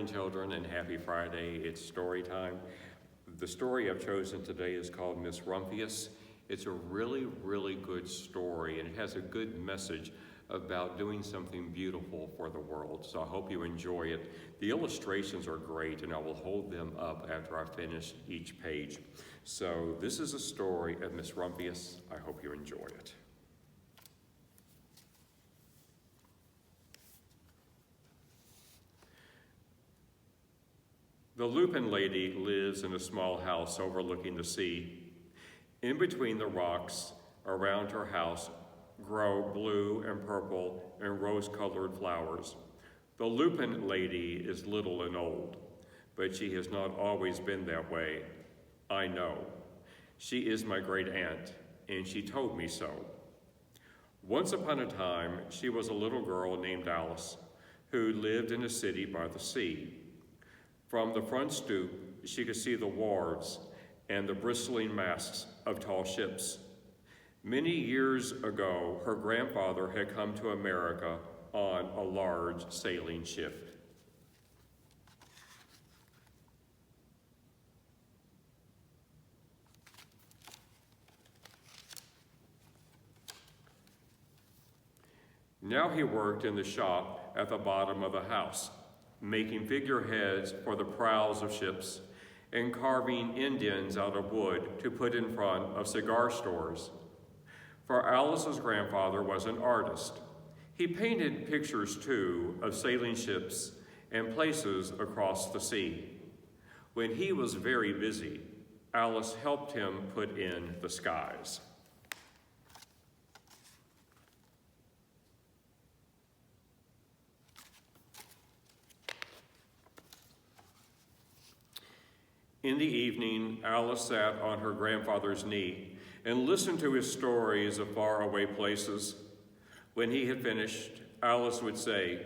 morning, children, and happy Friday. It's story time. The story I've chosen today is called Miss Rumphius. It's a really, really good story, and it has a good message about doing something beautiful for the world. So I hope you enjoy it. The illustrations are great, and I will hold them up after I finish each page. So this is a story of Miss Rumphius. I hope you enjoy it. The Lupin lady lives in a small house overlooking the sea. In between the rocks around her house grow blue and purple and rose-colored flowers. The Lupin lady is little and old, but she has not always been that way. I know. She is my great aunt, and she told me so. Once upon a time, she was a little girl named Alice, who lived in a city by the sea. From the front stoop, she could see the wharves and the bristling masts of tall ships. Many years ago, her grandfather had come to America on a large sailing ship. Now he worked in the shop at the bottom of the house, making figureheads for the prows of ships and carving indents out of wood to put in front of cigar stores. For Alice's grandfather was an artist. He painted pictures, too, of sailing ships and places across the sea. When he was very busy, Alice helped him put in the skies. In the evening, Alice sat on her grandfather's knee and listened to his stories of faraway places. When he had finished, Alice would say,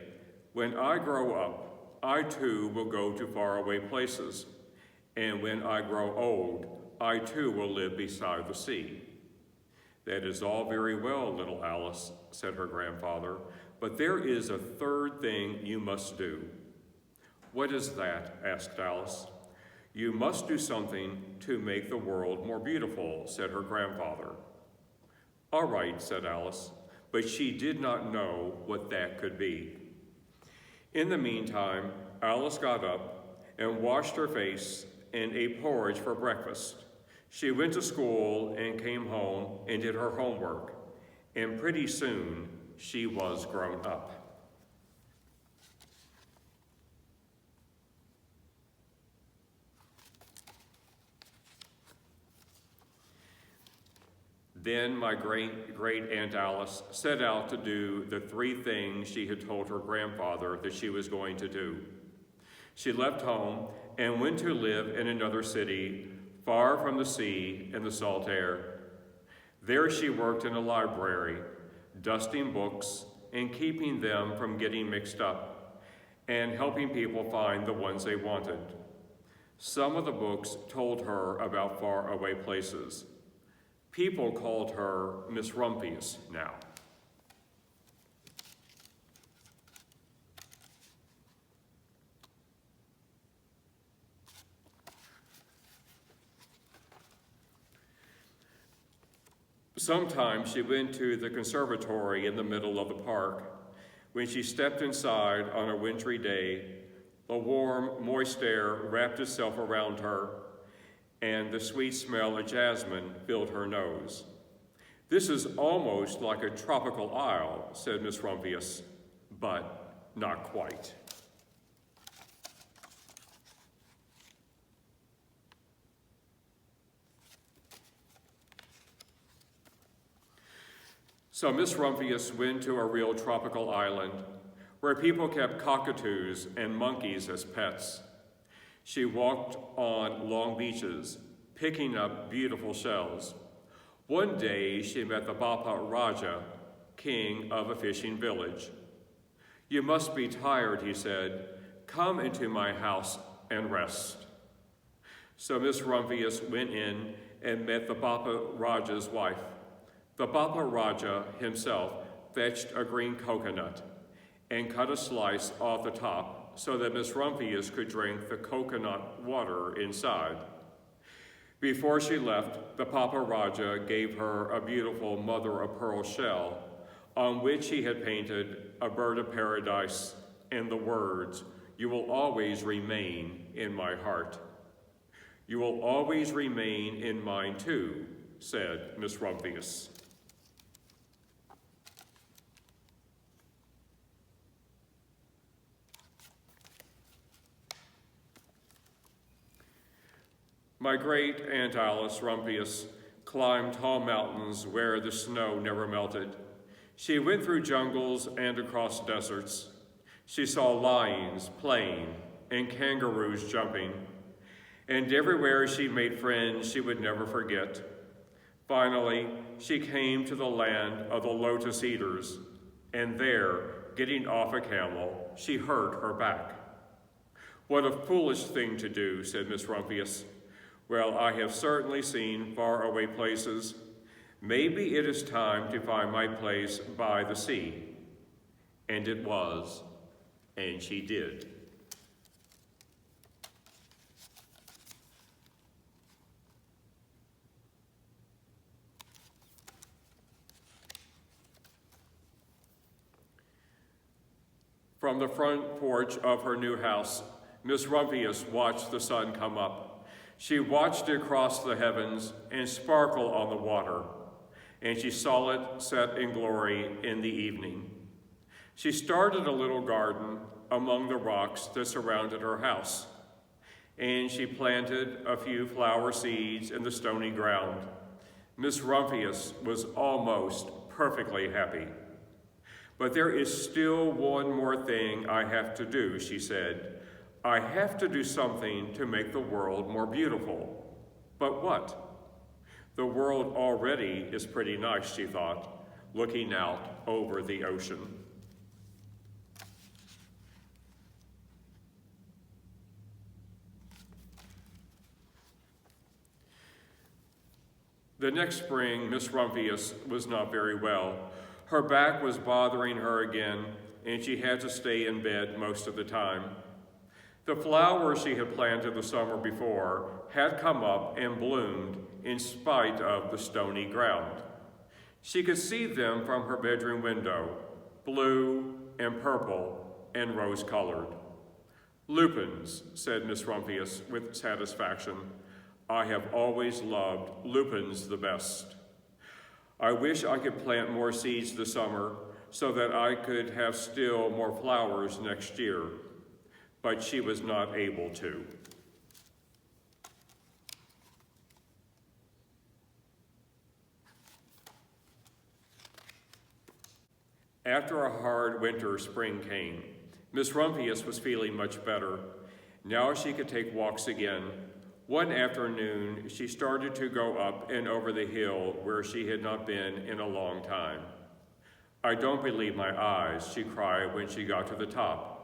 "When I grow up, I too will go to faraway places. And when I grow old, I too will live beside the sea." "That is all very well, little Alice," said her grandfather, "but there is a third thing you must do." "What is that?" asked Alice. "You must do something to make the world more beautiful," said her grandfather. "All right," said Alice, but she did not know what that could be. In the meantime, Alice got up and washed her face and ate porridge for breakfast. She went to school and came home and did her homework, and pretty soon she was grown up. Then my great Aunt Alice set out to do the three things she had told her grandfather that she was going to do. She left home and went to live in another city, far from the sea and the salt air. There she worked in a library, dusting books and keeping them from getting mixed up, and helping people find the ones they wanted. Some of the books told her about faraway places. People called her Miss Rumphius now. Sometimes she went to the conservatory in the middle of the park. When she stepped inside on a wintry day, the warm, moist air wrapped itself around her, and the sweet smell of jasmine filled her nose. "This is almost like a tropical isle," said Miss Rumphius, but not quite. So Miss Rumphius went to a real tropical island where people kept cockatoos and monkeys as pets. She walked on long beaches, picking up beautiful shells. One day, she met the Bapa Raja, king of a fishing village. "You must be tired," he said. "Come into my house and rest." So Miss Rumphius went in and met the Bapa Raja's wife. The Bapa Raja himself fetched a green coconut and cut a slice off the top so that Miss Rumphius could drink the coconut water inside. Before she left, the Papa Raja gave her a beautiful mother-of-pearl shell on which he had painted a bird of paradise and the words, "You will always remain in my heart." "You will always remain in mine too," said Miss Rumphius. My great Aunt Alice Rumphius climbed tall mountains where the snow never melted. She went through jungles and across deserts. She saw lions playing and kangaroos jumping, and everywhere she made friends she would never forget. Finally, she came to the land of the lotus eaters, and there, getting off a camel, she hurt her back. "What a foolish thing to do," said Miss Rumphius. "Well, I have certainly seen faraway places. Maybe it is time to find my place by the sea." And it was, and she did. From the front porch of her new house, Miss Rumphius watched the sun come up. She watched it cross the heavens and sparkle on the water, and she saw it set in glory in the evening. She started a little garden among the rocks that surrounded her house, and she planted a few flower seeds in the stony ground. Miss Rumphius was almost perfectly happy. "But there is still one more thing I have to do," she said. "I have to do something to make the world more beautiful." But what? The world already is pretty nice, she thought, looking out over the ocean. The next spring, Miss Rumphius was not very well. Her back was bothering her again, and she had to stay in bed most of the time. The flowers she had planted the summer before had come up and bloomed in spite of the stony ground. She could see them from her bedroom window, blue and purple and rose-colored. "Lupins," said Miss Rumphius with satisfaction. "I have always loved lupins the best. I wish I could plant more seeds this summer so that I could have still more flowers next year." But she was not able to. After a hard winter, spring came. Miss Rumphius was feeling much better. Now she could take walks again. One afternoon, she started to go up and over the hill where she had not been in a long time. "I don't believe my eyes," she cried when she got to the top.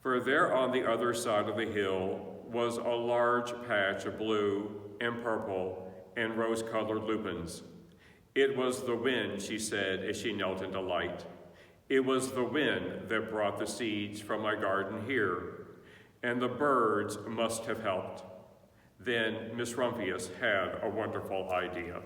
For there on the other side of the hill was a large patch of blue and purple and rose-colored lupins. "It was the wind," she said as she knelt in delight. "It was the wind that brought the seeds from my garden here, and the birds must have helped." Then Miss Rumphius had a wonderful idea.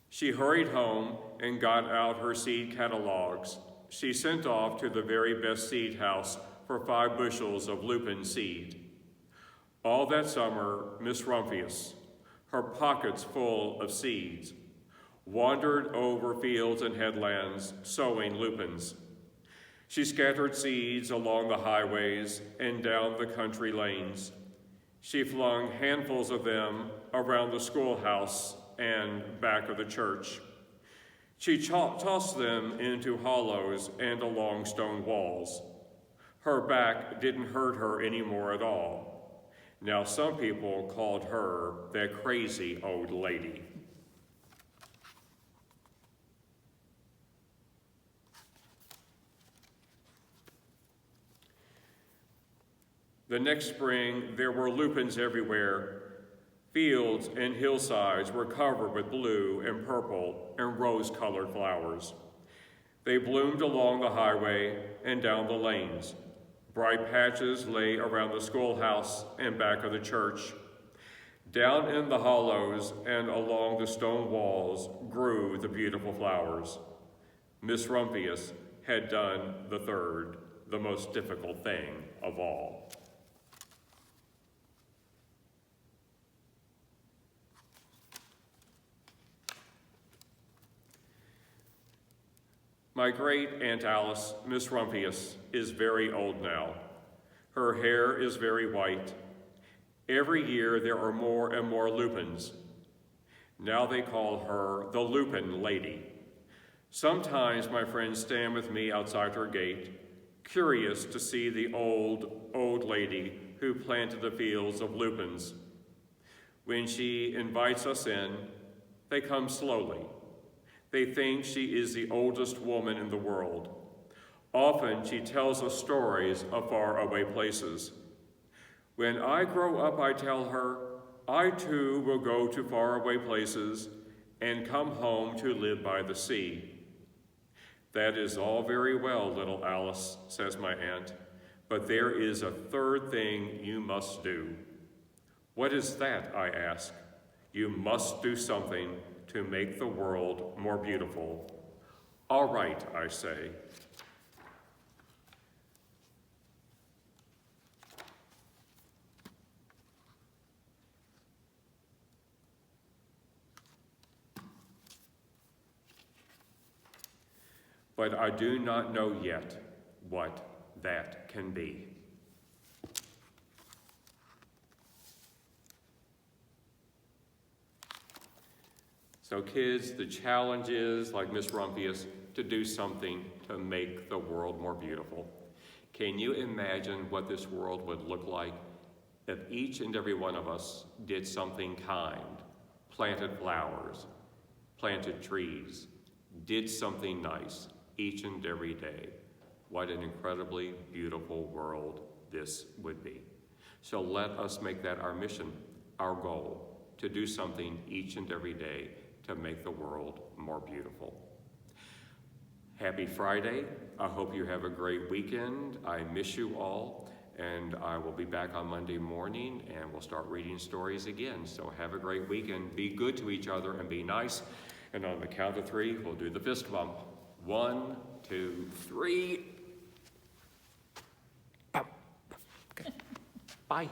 She hurried home and got out her seed catalogs. She sent off to the very best seed house for 5 bushels of lupin seed. All that summer, Miss Rumphius, her pockets full of seeds, wandered over fields and headlands, sowing lupins. She scattered seeds along the highways and down the country lanes. She flung handfuls of them around the schoolhouse and back of the church. She tossed them into hollows and along stone walls. Her back didn't hurt her anymore at all. Now some people called her that crazy old lady. The next spring, there were lupins everywhere. Fields and hillsides were covered with blue and purple and rose-colored flowers. They bloomed along the highway and down the lanes. Bright patches lay around the schoolhouse and back of the church. Down in the hollows and along the stone walls grew the beautiful flowers. Miss Rumphius had done the third, the most difficult thing of all. My great Aunt Alice, Miss Rumphius, is very old now. Her hair is very white. Every year there are more and more lupins. Now they call her the Lupin Lady. Sometimes my friends stand with me outside her gate, curious to see the old lady who planted the fields of lupins. When she invites us in, they come slowly. They think she is the oldest woman in the world. Often she tells us stories of faraway places. When I grow up, I tell her, I too will go to faraway places and come home to live by the sea. That is all very well, little Alice, says my aunt, but there is a third thing you must do. What is that, I ask. You must do something to make the world more beautiful. All right, I say. But I do not know yet what that can be. So kids, the challenge is, like Miss Rumphius, to do something to make the world more beautiful. Can you imagine what this world would look like if each and every one of us did something kind, planted flowers, planted trees, did something nice each and every day? What an incredibly beautiful world this would be. So let us make that our mission, our goal, to do something each and every day to make the world more beautiful. Happy Friday. I hope you have a great weekend. I miss you all, and I will be back on Monday morning, and we'll start reading stories again. So have a great weekend. Be good to each other and be nice. And on the count of 3, we'll do the fist bump. 1, 2, 3. Bye.